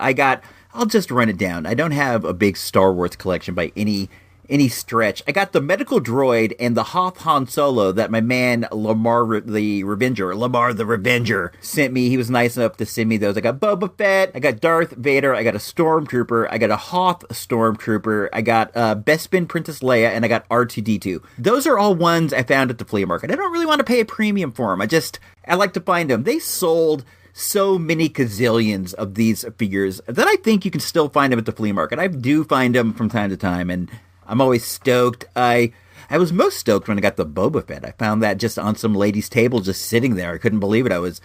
[SPEAKER 4] I'll just run it down. I don't have a big Star Wars collection by any stretch. I got the medical droid and the Hoth Han Solo that my man Lamar the Revenger sent me. He was nice enough to send me those. I got Boba Fett, I got Darth Vader, I got a Stormtrooper, I got a Hoth Stormtrooper, I got Bespin Princess Leia, and I got R2-D2. Those are all ones I found at the flea market. I don't really want to pay a premium for them. I like to find them. They sold so many gazillions of these figures that I think you can still find them at the flea market. I do find them from time to time, and I'm always stoked. I was most stoked when I got the Boba Fett. I found that just on some lady's table, just sitting there. I couldn't believe it. I was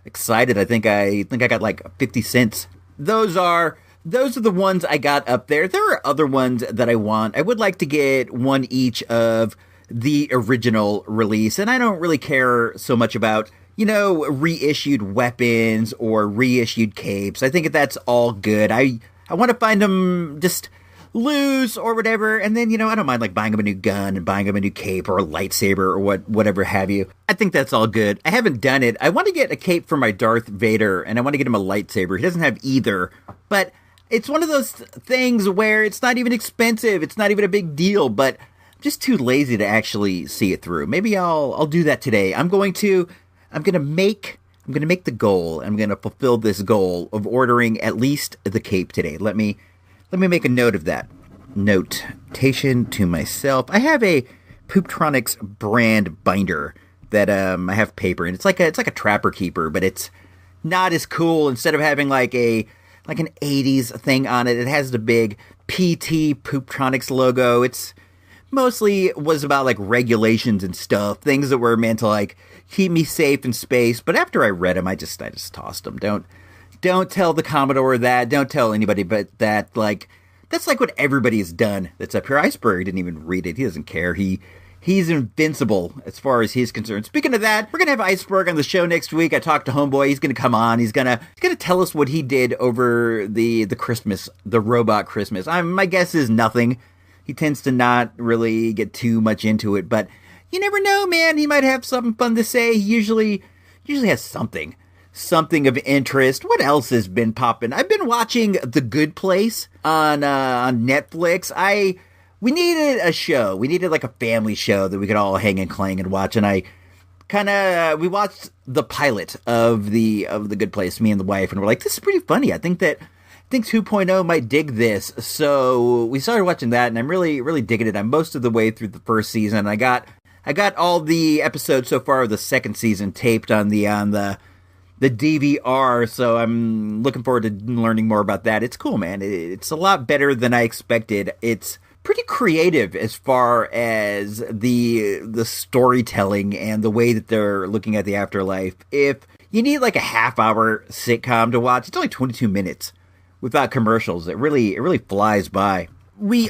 [SPEAKER 4] excited. I think I got like 50 cents. Those are the ones I got up there. There are other ones that I want. I would like to get one each of the original release, and I don't really care so much about reissued weapons or reissued capes. I think that's all good. I want to find them just lose or whatever. And then, I don't mind like buying him a new gun and buying him a new cape or a lightsaber or whatever have you. I think that's all good. I haven't done it. I want to get a cape for my Darth Vader and I want to get him a lightsaber. He doesn't have either, but it's one of those things where it's not even expensive. It's not even a big deal, but I'm just too lazy to actually see it through. Maybe I'll do that today. I'm going to make the goal. I'm going to fulfill this goal of ordering at least the cape today. Let me make a note of that. Notation to myself. I have a Pooptronics brand binder that I have paper, and it's like a Trapper Keeper, but it's not as cool. Instead of having like an 80s thing on it, it has the big PT Pooptronics logo. It's mostly was about like regulations and stuff, things that were meant to like keep me safe in space. But after I read them, I just tossed them. Don't tell the Commodore that. Don't tell anybody but that. Like, that's like what everybody has done that's up here. Iceberg didn't even read it. He doesn't care. He's invincible as far as he's concerned. Speaking of that, we're going to have Iceberg on the show next week. I talked to Homeboy. He's going to come on. He's going to tell us what he did over the Christmas, the robot Christmas. My guess is nothing. He tends to not really get too much into it, but you never know, man. He might have something fun to say. He usually has something of interest. What else has been popping? I've been watching The Good Place on Netflix. We needed a show. We needed like a family show that we could all hang and clang and watch. And we watched the pilot of the Good Place, me and the wife, and we're like, this is pretty funny. I think 2.0 might dig this. So we started watching that, and I'm really, really digging it. I'm most of the way through the first season. I got all the episodes so far of the second season taped on the DVR, so I'm looking forward to learning more about that. It's cool, man. It's a lot better than I expected. It's pretty creative as far as the storytelling and the way that they're looking at the afterlife. If you need like a half-hour sitcom to watch, it's only 22 minutes without commercials. It really flies by. We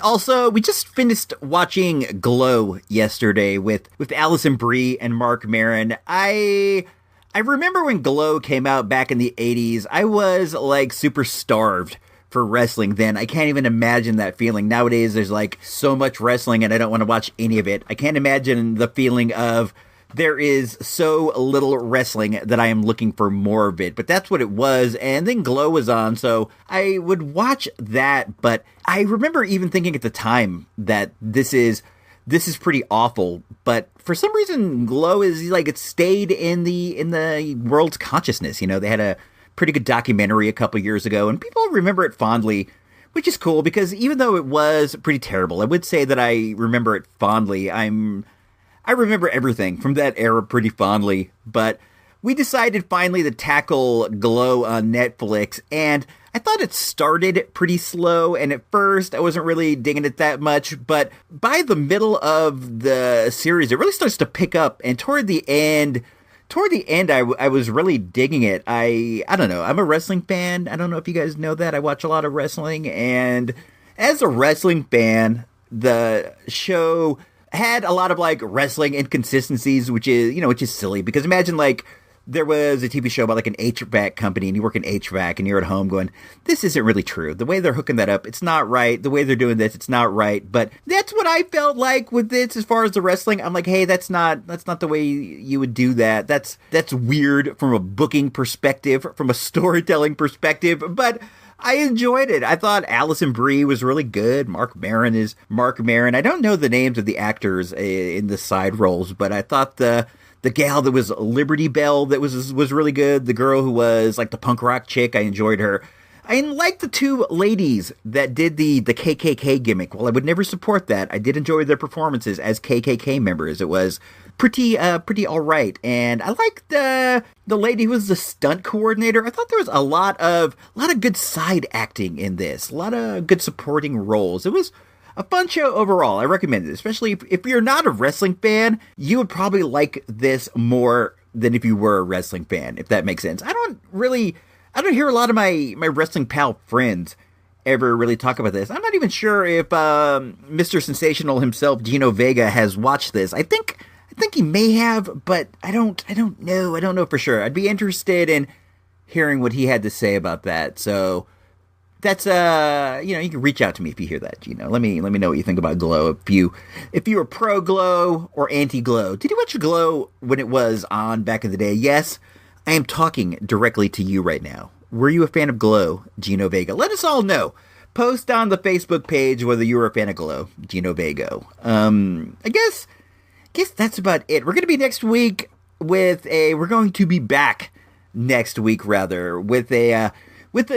[SPEAKER 4] just finished watching Glow yesterday with Allison Brie and Mark Maron. I remember when Glow came out back in the 80s, I was like super starved for wrestling then. I can't even imagine that feeling. Nowadays, there's like so much wrestling and I don't want to watch any of it. I can't imagine the feeling of there is so little wrestling that I am looking for more of it. But that's what it was. And then Glow was on, so I would watch that. But I remember even thinking at the time that this is pretty awful. But for some reason, Glow is like, it stayed in the world's consciousness. They had a pretty good documentary a couple years ago, and people remember it fondly, which is cool because even though it was pretty terrible, I would say that I remember it fondly. I remember everything from that era pretty fondly, but we decided finally to tackle Glow on Netflix, and I thought it started pretty slow, and at first I wasn't really digging it that much, but by the middle of the series, it really starts to pick up, and toward the end, I was really digging it. I don't know, I'm a wrestling fan. I don't know if you guys know that. I watch a lot of wrestling, and as a wrestling fan, the show had a lot of like wrestling inconsistencies, which is silly, because imagine like there was a TV show about like an HVAC company and you work in HVAC and you're at home going, this isn't really true. The way they're hooking that up, it's not right. The way they're doing this, it's not right. But that's what I felt like with this as far as the wrestling. I'm like, hey, that's not the way you would do that. That's weird from a booking perspective, from a storytelling perspective. But I enjoyed it. I thought Allison Brie was really good. Mark Maron is Mark Maron. I don't know the names of the actors in the side roles, but I thought the gal that was Liberty Bell that was really good. The girl who was like the punk rock chick, I enjoyed her. I liked the two ladies that did the KKK gimmick. While I would never support that, I did enjoy their performances as KKK members. It was pretty all right. And I liked the lady who was the stunt coordinator. I thought there was a lot of good side acting in this, a lot of good supporting roles. It was a fun show overall. I recommend it, especially if you're not a wrestling fan. You would probably like this more than if you were a wrestling fan, if that makes sense. I don't hear a lot of my wrestling pal friends ever really talk about this. I'm not even sure if Mr. Sensational himself, Gino Vega, has watched this. I think he may have, but I don't know. I don't know for sure. I'd be interested in hearing what he had to say about that. So that's you can reach out to me if you hear that, Gino. Let me know what you think about Glow. If you were pro Glow or anti Glow. Did you watch Glow when it was on back in the day? Yes, I am talking directly to you right now. Were you a fan of Glow, Gino Vega? Let us all know. Post on the Facebook page whether you were a fan of Glow, Gino Vega. I guess that's about it. We're going to be we're going to be back next week rather with a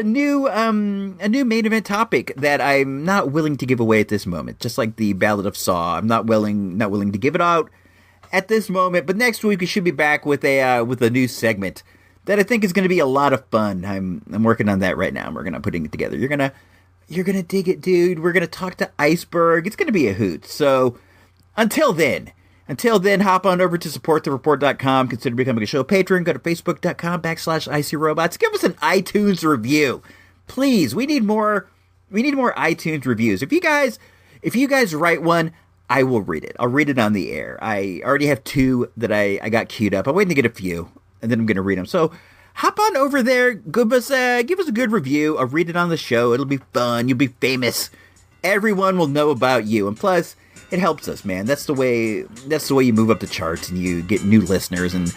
[SPEAKER 4] new main event topic that I'm not willing to give away at this moment. Just like the Ballad of Saw, I'm not willing to give it out at this moment. But next week we should be back with a new segment that I think is going to be a lot of fun. I'm working on that right now. We're gonna putting it together. You're gonna dig it, dude. We're gonna talk to Iceberg. It's gonna be a hoot. So until then, hop on over to supportthereport.com. Consider becoming a show patron. Go to facebook.com/ICRobots. Give us an iTunes review. Please, we need more iTunes reviews. If you guys write one, I will read it. I'll read it on the air. I already have 2 that I got queued up. I'm waiting to get a few, and then I'm going to read them. So hop on over there. Give us a good review. I'll read it on the show. It'll be fun. You'll be famous. Everyone will know about you. And plus, it helps us, man. That's the way you move up the charts and you get new listeners, and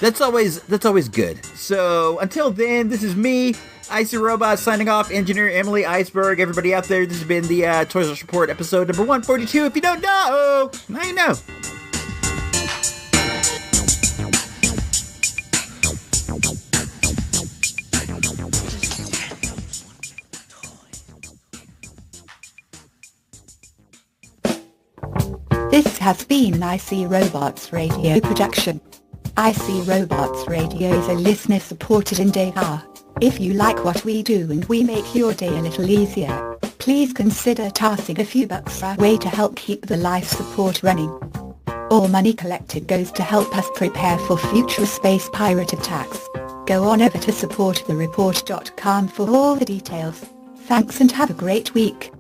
[SPEAKER 4] that's always good. So until then, this is me, Icy Robot, signing off. Engineer Emily, Iceberg, everybody out there. This has been the Toys R Us Report, episode number 142. If you don't know, now you know.
[SPEAKER 14] This has been an IC Robots Radio production. IC Robots Radio is a listener-supported endeavor. If you like what we do and we make your day a little easier, please consider tossing a few bucks our way to help keep the life support running. All money collected goes to help us prepare for future space pirate attacks. Go on over to supportthereport.com for all the details. Thanks and have a great week.